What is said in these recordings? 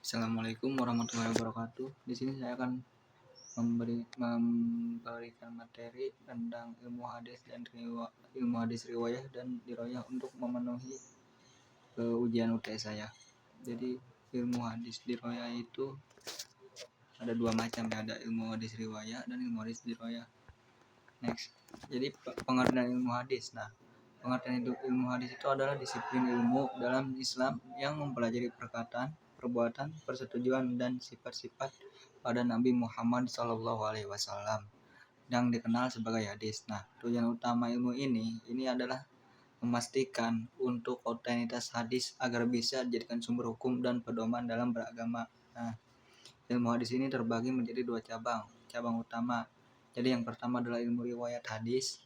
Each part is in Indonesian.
Assalamualaikum warahmatullahi wabarakatuh. Di sini saya akan memberikan materi tentang ilmu hadis dan ilmu hadis riwayah dan diroyah untuk memenuhi ujian UTS saya. Jadi ilmu hadis diroyah itu ada dua macam ya, ada ilmu hadis riwayah dan ilmu hadis diroyah. Next. Jadi pengertian ilmu hadis. Nah, pengertian ilmu hadis itu adalah disiplin ilmu dalam Islam yang mempelajari perkataan, perbuatan, persetujuan dan sifat-sifat pada Nabi Muhammad SAW yang dikenal sebagai hadis. Nah, tujuan utama ilmu ini adalah memastikan untuk otoritas hadis agar bisa dijadikan sumber hukum dan pedoman dalam beragama. Nah, ilmu hadis ini terbagi menjadi dua cabang utama. Jadi yang pertama adalah ilmu riwayat hadis,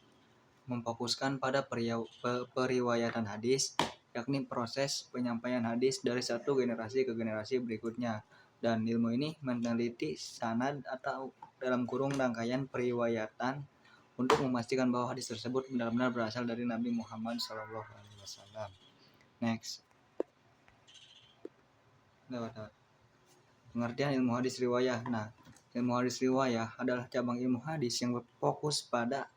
memfokuskan pada periwayatan hadis, yakni proses penyampaian hadis dari satu generasi ke generasi berikutnya. Dan ilmu ini meneliti sanad atau dalam kurung rangkaian periwayatan untuk memastikan bahwa hadis tersebut benar-benar berasal dari Nabi Muhammad SAW. Next. Pengertian ilmu hadis riwayah. Nah, ilmu hadis riwayah adalah cabang ilmu hadis yang berfokus pada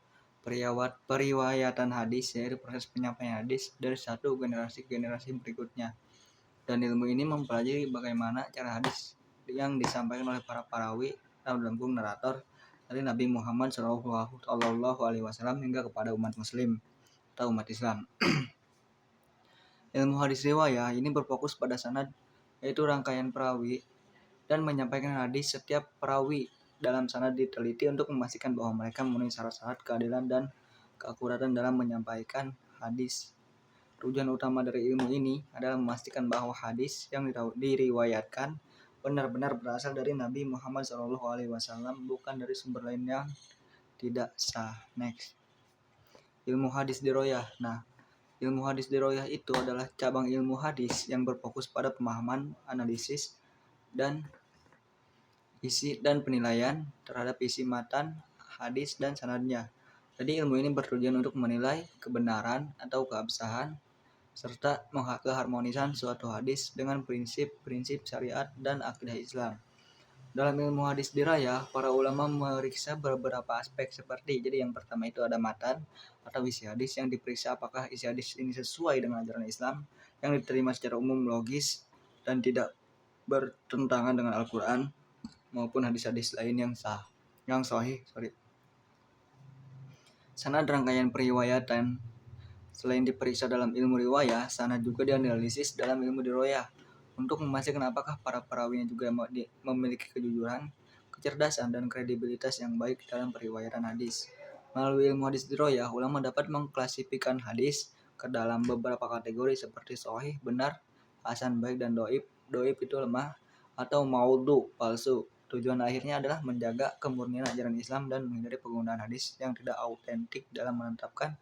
periwayatan hadis, yaitu proses penyampaian hadis dari satu generasi ke generasi berikutnya. Dan ilmu ini mempelajari bagaimana cara hadis yang disampaikan oleh para perawi atau narator dari Nabi Muhammad SAW hingga kepada umat muslim atau umat Islam. Ilmu hadis riwayah ini berfokus pada sanad, yaitu rangkaian perawi, dan menyampaikan hadis setiap perawi dalam sanad diteliti untuk memastikan bahwa mereka memenuhi syarat-syarat keadilan dan keakuratan dalam menyampaikan hadis. Tujuan utama dari ilmu ini adalah memastikan bahwa hadis yang diriwayatkan benar-benar berasal dari Nabi Muhammad SAW, bukan dari sumber lain yang tidak sah. Next. Ilmu hadis diroyah. Nah, ilmu hadis diroyah itu adalah cabang ilmu hadis yang berfokus pada pemahaman, analisis, dan isi dan penilaian terhadap isi matan hadis dan sanadnya. Jadi ilmu ini bertujuan untuk menilai kebenaran atau keabsahan serta keharmonisan suatu hadis dengan prinsip-prinsip syariat dan akidah Islam. Dalam ilmu hadis dirayah, para ulama meriksa beberapa aspek seperti, jadi yang pertama itu ada matan atau isi hadis yang diperiksa apakah isi hadis ini sesuai dengan ajaran Islam yang diterima secara umum, logis, dan tidak bertentangan dengan Al-Quran maupun hadis-hadis lain yang sahih. Sanad rangkaian periwayatan. Selain diperiksa dalam ilmu riwayah, sanad juga dianalisis dalam ilmu diroyah untuk memastikan apakah para perawinya juga memiliki kejujuran, kecerdasan, dan kredibilitas yang baik dalam periwayatan hadis. Melalui ilmu hadis diroyah, ulama dapat mengklasifikasikan hadis ke dalam beberapa kategori seperti sahih, benar, hasan, baik, dan doib. Doib itu lemah atau maudhu, palsu. Tujuan akhirnya adalah menjaga kemurnian ajaran Islam dan menghindari penggunaan hadis yang tidak autentik dalam menetapkan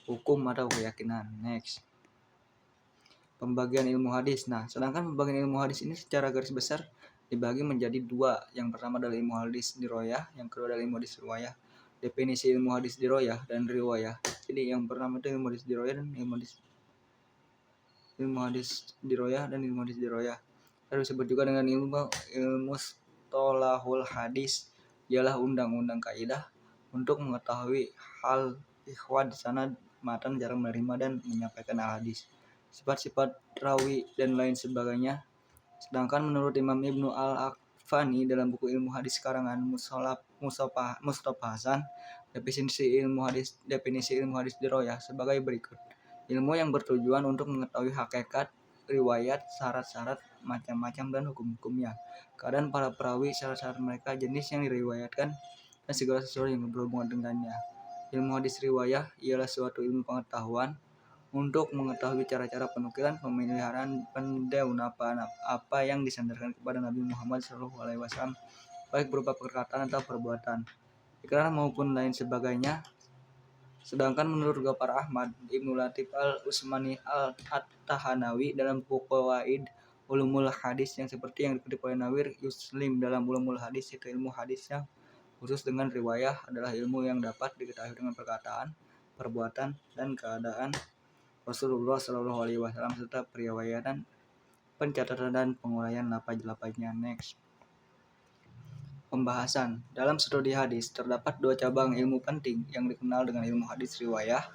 hukum atau keyakinan. Next. Pembagian ilmu hadis. Nah, sedangkan pembagian ilmu hadis ini secara garis besar dibagi menjadi dua. Yang pertama adalah ilmu hadis diroyah, yang kedua adalah ilmu hadis riwayah. Definisi ilmu hadis diroyah dan riwayah. Jadi yang pertama itu ilmu hadis diroyah dan ilmu hadis diroyah dan ilmu hadis diroyah. Lalu disebut juga dengan ilmu stolahul hadis, ialah undang-undang kaidah untuk mengetahui hal ikhwad sanad, matan, cara menerima dan menyampaikan hadis, sifat-sifat rawi dan lain sebagainya. Sedangkan menurut Imam Ibnu Al-Akfani dalam buku ilmu hadis karangan Mustafa Hasan, definisi ilmu hadis diroyah sebagai berikut: ilmu yang bertujuan untuk mengetahui hakikat riwayat, syarat-syarat, macam-macam, dan hukum-hukumnya, keadaan para perawi, syarat-syarat mereka, jenis yang diriwayatkan, dan segala sesuatu yang berhubungan dengannya. Ilmu hadis riwayah ialah suatu ilmu pengetahuan untuk mengetahui cara-cara penukilan, pemeliharaan, pendaunapan apa yang disandarkan kepada Nabi Muhammad SAW, baik berupa perkataan atau perbuatan, ikrar maupun lain sebagainya. Sedangkan menurut Ghaffar Ahmad, Ibnu Latif Al-Usmani At-Tahanawi dalam buku Qawaid Ulumul Hadis yang seperti yang dikutip oleh Nawir Yuslim dalam Ulumul Hadis, yaitu ilmu hadis yang khusus dengan riwayah adalah ilmu yang dapat diketahui dengan perkataan, perbuatan, dan keadaan Rasulullah SAW serta periwayatan pencatatan dan penguraian lafaz-lafaznya. Next. Pembahasan. Dalam studi hadis terdapat dua cabang ilmu penting yang dikenal dengan ilmu hadis riwayah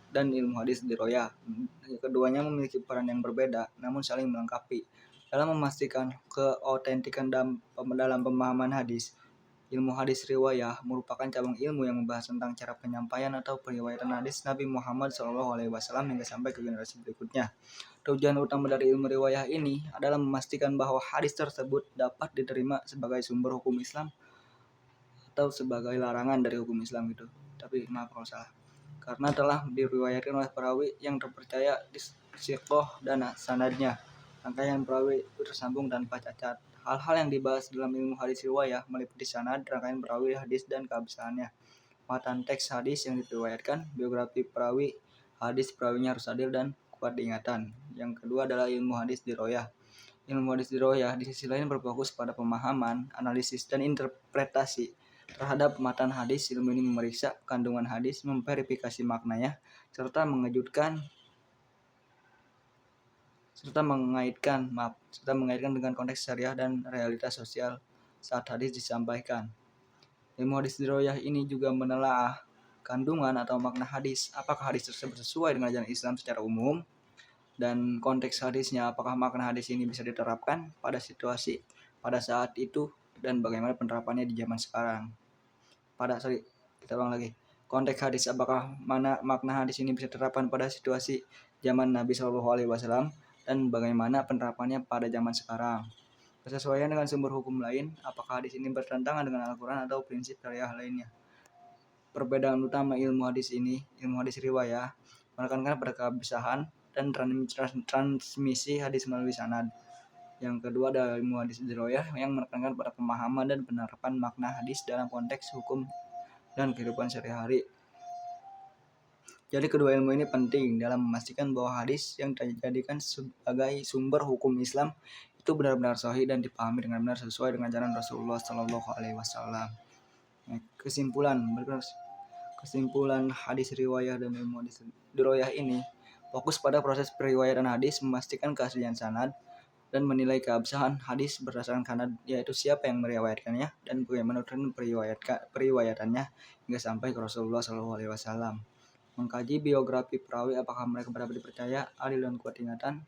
dan ilmu hadis diroyah. Keduanya memiliki peran yang berbeda namun saling melengkapi dalam memastikan keautentikan dalam pemahaman hadis. Ilmu hadis riwayah merupakan cabang ilmu yang membahas tentang cara penyampaian atau periwayatan hadis Nabi Muhammad SAW hingga sampai ke generasi berikutnya. Tujuan utama dari ilmu riwayah ini adalah memastikan bahwa hadis tersebut dapat diterima sebagai sumber hukum Islam atau sebagai larangan dari hukum Islam gitu. Tapi maaf kalau salah. Karena telah diriwayatkan oleh perawi yang terpercaya di siqoh dan sanadnya. Rangkaian perawi tersambung tanpa cacat. Hal-hal yang dibahas dalam ilmu hadis riwayah meliputi sanad, rangkaian perawi hadis dan keabsahannya. Matan teks hadis yang diriwayatkan, biografi perawi hadis, perawinya harus adil dan kuat diingatan. Yang kedua adalah ilmu hadis diroyah. Ilmu hadis diroyah di sisi lain berfokus pada pemahaman, analisis, dan interpretasi terhadap matan hadis. Ilmu ini memeriksa kandungan hadis, memverifikasi maknanya, serta mengaitkan dengan konteks syariah dan realitas sosial saat hadis disampaikan. Ilmu hadis diroyah ini juga menelaah kandungan atau makna hadis. Apakah hadis tersebut sesuai dengan ajaran Islam secara umum, dan konteks hadisnya, apakah makna hadis ini bisa diterapkan pada situasi pada saat itu, dan bagaimana penerapannya di zaman sekarang. Konteks hadis, apakah makna hadis ini bisa diterapkan pada situasi zaman Nabi SAW, dan bagaimana penerapannya pada zaman sekarang. Kesesuaian dengan sumber hukum lain, apakah hadis ini bertentangan dengan Al-Quran atau prinsip syariah lainnya. Perbedaan utama ilmu hadis riwayah menekankan pada keabsahan dan transmisi hadis melalui sanad. Yang kedua adalah ilmu hadis diroyah yang menekankan pada pemahaman dan penerapan makna hadis dalam konteks hukum dan kehidupan sehari-hari. Jadi kedua ilmu ini penting dalam memastikan bahwa hadis yang dijadikan sebagai sumber hukum Islam itu benar-benar sahih dan dipahami dengan benar sesuai dengan ajaran Rasulullah SAW. Kesimpulan hadis riwayah dan ilmu hadis diroyah ini fokus pada proses periwayatan hadis, memastikan keaslian sanad, dan menilai keabsahan hadis berdasarkan sanad, yaitu siapa yang meriwayatkannya dan bagaimana tren periwayatannya hingga sampai ke Rasulullah SAW. Mengkaji biografi perawi, apakah mereka dapat dipercaya, adil dan kuat ingatan.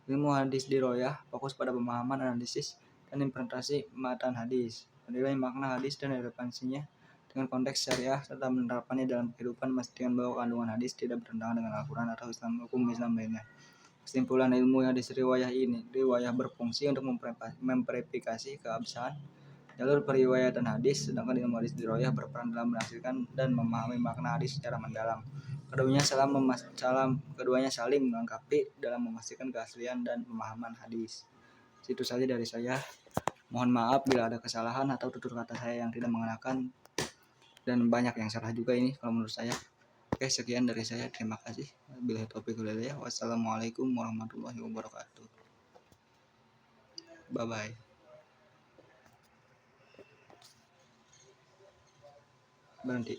Ilmu hadis diroyah fokus pada pemahaman, analisis, dan interpretasi matan hadis, menilai makna hadis dan relevansinya dengan konteks syariah, serta menerapkannya dalam kehidupan, memastikan bahwa kandungan hadis tidak bertentangan dengan Al-Quran atau hukum Islam lainnya. Kesimpulan ilmu hadis riwayah berfungsi untuk memverifikasi keabsahan jalur periwayatan hadis, sedangkan ilmu hadis diroyah berperan dalam menghasilkan dan memahami makna hadis secara mendalam. Keduanya saling melengkapi dalam memastikan keaslian dan pemahaman hadis. Itu saja dari saya. Mohon maaf bila ada kesalahan atau tutur kata saya yang tidak mengenakan, dan banyak yang salah juga ini kalau menurut saya. Oke, sekian dari saya. Terima kasih. Billahi taufiq wal hidayah. Wassalamualaikum warahmatullahi wabarakatuh. Bye bye. Berhenti.